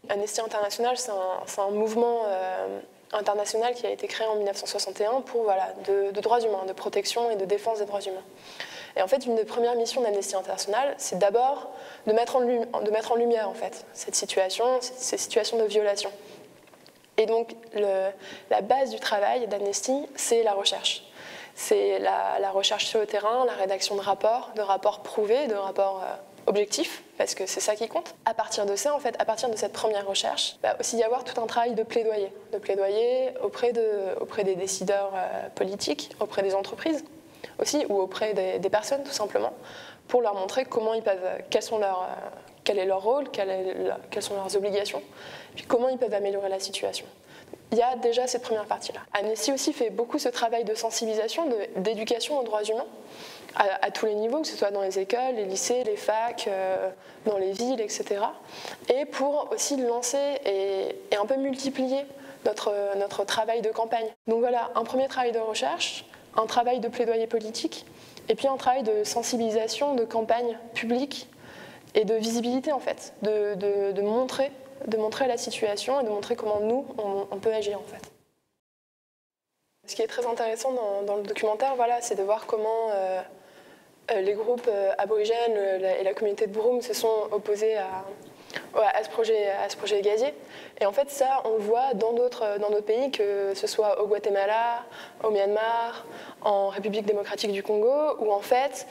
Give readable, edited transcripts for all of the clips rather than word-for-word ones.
Amnesty International, c'est un mouvement international qui a été créé en 1961 pour de droits humains, de protection et de défense des droits humains. Et en fait, une des premières missions d'Amnesty International, c'est d'abord de mettre en lumière en fait, ces situations de violation. Et donc, la base du travail d'Amnesty, c'est la recherche. C'est la recherche sur le terrain, la rédaction de rapports prouvés, de rapports objectifs, parce que c'est ça qui compte. À partir de ça, en fait, à partir de cette première recherche, il va aussi y avoir tout un travail de plaidoyer auprès des décideurs politiques, auprès des entreprises aussi, ou auprès des personnes, tout simplement, pour leur montrer comment ils peuvent, quel est leur rôle, quelles sont leurs obligations, puis comment ils peuvent améliorer la situation. Il y a déjà cette première partie-là. Amnesty aussi fait beaucoup ce travail de sensibilisation, d'éducation aux droits humains, à tous les niveaux, que ce soit dans les écoles, les lycées, les facs, dans les villes, etc. Et pour aussi lancer et un peu multiplier notre travail de campagne. Donc voilà, un premier travail de recherche, un travail de plaidoyer politique, et puis un travail de sensibilisation, de campagne publique et de visibilité en fait, de montrer la situation et de montrer comment nous, on peut agir en fait. Ce qui est très intéressant dans le documentaire, c'est de voir comment les groupes aborigènes et la communauté de Broome se sont opposés à ce projet gazier. Et en fait, ça, on le voit dans d'autres pays, que ce soit au Guatemala, au Myanmar, en République démocratique du Congo, où en fait,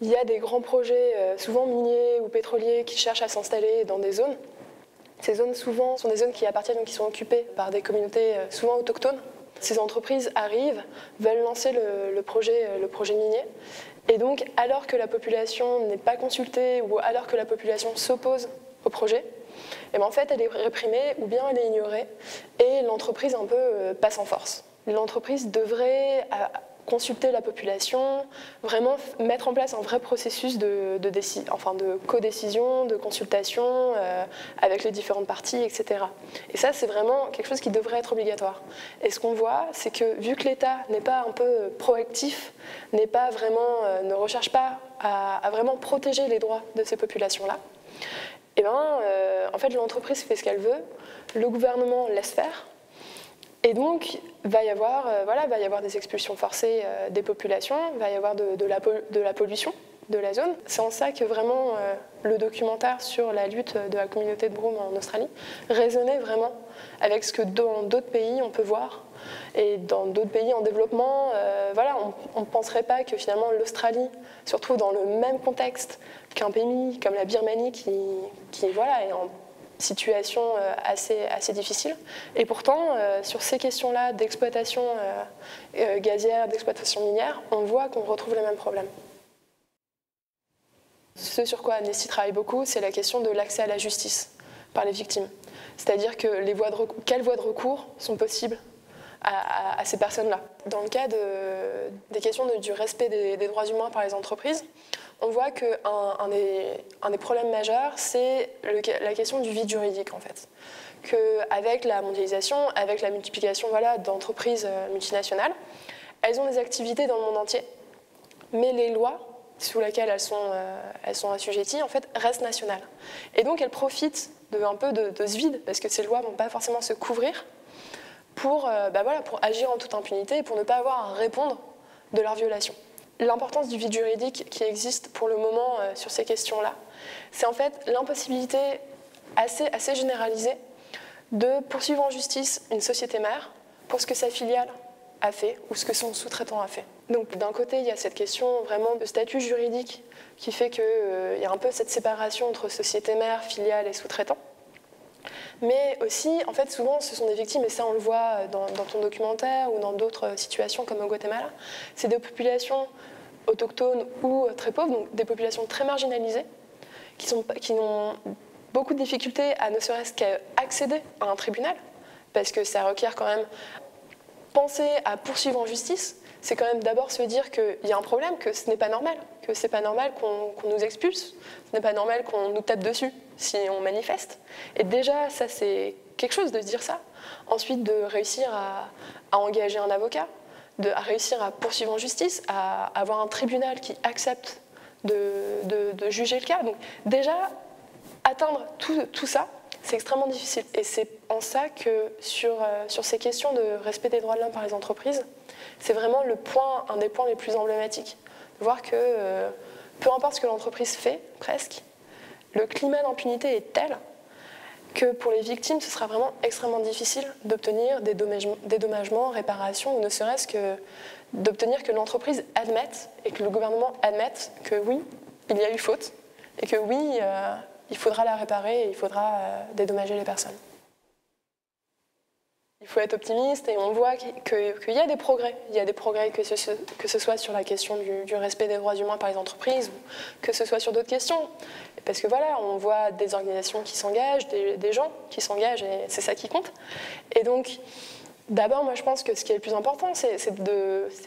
il y a des grands projets, souvent miniers ou pétroliers, qui cherchent à s'installer dans des zones. Ces zones, souvent, sont des zones qui appartiennent, qui sont occupées par des communautés souvent autochtones. Ces entreprises arrivent, veulent lancer le projet minier. Et donc, alors que la population n'est pas consultée ou alors que la population s'oppose au projet, et bien en fait, elle est réprimée ou bien elle est ignorée et l'entreprise un peu passe en force. L'entreprise devrait consulter la population, vraiment mettre en place un vrai processus de codécision, de consultation avec les différentes parties, etc. Et ça, c'est vraiment quelque chose qui devrait être obligatoire. Et ce qu'on voit, c'est que vu que l'État n'est pas un peu proactif, ne recherche pas à vraiment protéger les droits de ces populations-là, et en fait, l'entreprise fait ce qu'elle veut, le gouvernement laisse faire. Et donc, va y avoir des expulsions forcées des populations, va y avoir de la pollution de la zone. C'est en ça que vraiment le documentaire sur la lutte de la communauté de Broome en Australie résonnait vraiment avec ce que dans d'autres pays on peut voir. Et dans d'autres pays en développement, on ne penserait pas que finalement l'Australie se retrouve dans le même contexte qu'un pays comme la Birmanie qui est en situation assez difficile. Et pourtant, sur ces questions-là d'exploitation gazière, d'exploitation minière, on voit qu'on retrouve les mêmes problèmes. Ce sur quoi Amnesty travaille beaucoup, c'est la question de l'accès à la justice par les victimes. C'est-à-dire que quelles voies de recours sont possibles à ces personnes-là. Dans le cas des questions du respect des droits humains par les entreprises, on voit qu'un des problèmes majeurs, c'est la question du vide juridique, en fait. Qu'avec la mondialisation, avec la multiplication d'entreprises multinationales, elles ont des activités dans le monde entier, mais les lois sous lesquelles elles sont assujetties, en fait, restent nationales. Et donc, elles profitent un peu de ce vide, parce que ces lois ne vont pas forcément se couvrir, pour agir en toute impunité et pour ne pas avoir à répondre de leurs violations. L'importance du vide juridique qui existe pour le moment sur ces questions-là, c'est en fait l'impossibilité assez généralisée de poursuivre en justice une société mère pour ce que sa filiale a fait ou ce que son sous-traitant a fait. Donc d'un côté, il y a cette question vraiment de statut juridique qui fait qu'il y a un peu cette séparation entre société mère, filiale et sous-traitant. Mais aussi, en fait, souvent, ce sont des victimes, et ça, on le voit dans ton documentaire ou dans d'autres situations comme au Guatemala, c'est des populations autochtones ou très pauvres, donc des populations très marginalisées, qui ont beaucoup de difficultés à ne serait-ce qu'à accéder à un tribunal, parce que ça requiert quand même penser à poursuivre en justice, c'est quand même d'abord se dire qu'il y a un problème, que ce n'est pas normal, qu'on nous expulse, ce n'est pas normal qu'on nous tape dessus si on manifeste. Et déjà, ça c'est quelque chose de se dire ça. Ensuite, de réussir à engager un avocat, à réussir à poursuivre en justice, à avoir un tribunal qui accepte de juger le cas. Donc déjà, atteindre tout ça, C'est extrêmement difficile. Et c'est en ça que sur ces questions de respect des droits de l'homme par les entreprises, c'est vraiment un des points les plus emblématiques. De voir que peu importe ce que l'entreprise fait, presque, le climat d'impunité est tel que pour les victimes, ce sera vraiment extrêmement difficile d'obtenir des dédommagements, réparations, ou ne serait-ce que d'obtenir que l'entreprise admette et que le gouvernement admette que oui, il y a eu faute et que oui, il faudra la réparer et il faudra dédommager les personnes. Il faut être optimiste et on voit qu'il y a des progrès. Il y a des progrès que ce soit sur la question du respect des droits humains par les entreprises ou que ce soit sur d'autres questions. Parce que voilà, on voit des organisations qui s'engagent, des gens qui s'engagent et c'est ça qui compte. Et donc, d'abord, moi je pense que ce qui est le plus important, c'est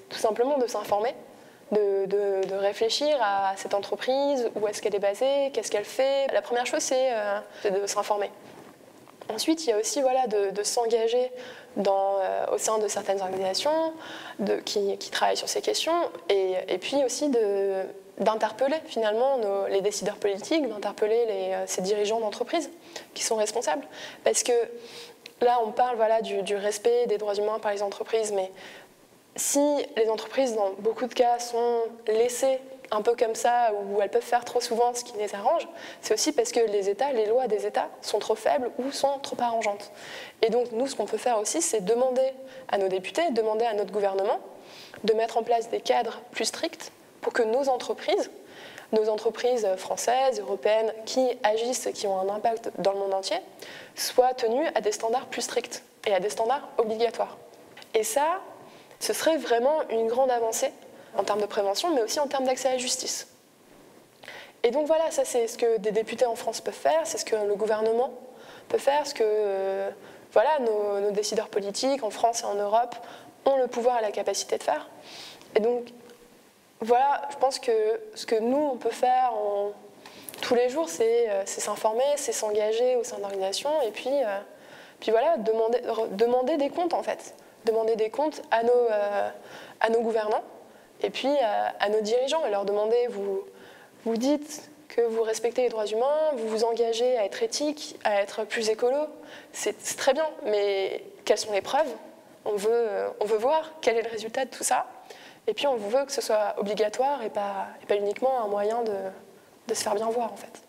tout simplement de s'informer, de réfléchir à cette entreprise, où est-ce qu'elle est basée, qu'est-ce qu'elle fait. La première chose, c'est de s'informer. Ensuite, il y a aussi de s'engager au sein de certaines organisations qui travaillent sur ces questions et puis aussi d'interpeller finalement les décideurs politiques, d'interpeller ces dirigeants d'entreprises qui sont responsables. Parce que là, on parle du respect des droits humains par les entreprises, mais si les entreprises, dans beaucoup de cas, sont laissées un peu comme ça, où elles peuvent faire trop souvent ce qui les arrange, c'est aussi parce que les lois des États sont trop faibles ou sont trop arrangeantes. Et donc nous, ce qu'on peut faire aussi, c'est demander à nos députés, demander à notre gouvernement de mettre en place des cadres plus stricts pour que nos entreprises françaises, européennes, qui agissent, qui ont un impact dans le monde entier, soient tenues à des standards plus stricts et à des standards obligatoires. Et ça, ce serait vraiment une grande avancée en termes de prévention, mais aussi en termes d'accès à la justice. Et donc voilà, ça c'est ce que des députés en France peuvent faire, c'est ce que le gouvernement peut faire, ce que nos décideurs politiques en France et en Europe ont le pouvoir et la capacité de faire. Et donc voilà, je pense que ce que nous on peut faire tous les jours, c'est s'informer, c'est s'engager au sein d'organisations, et puis voilà, demander des comptes en fait. Demander des comptes à nos gouvernants, et puis à nos dirigeants, et leur demander, vous dites que vous respectez les droits humains, vous vous engagez à être éthique, à être plus écolo, c'est très bien, mais quelles sont les preuves ? On veut voir quel est le résultat de tout ça, et puis on veut que ce soit obligatoire et pas uniquement un moyen de se faire bien voir en fait.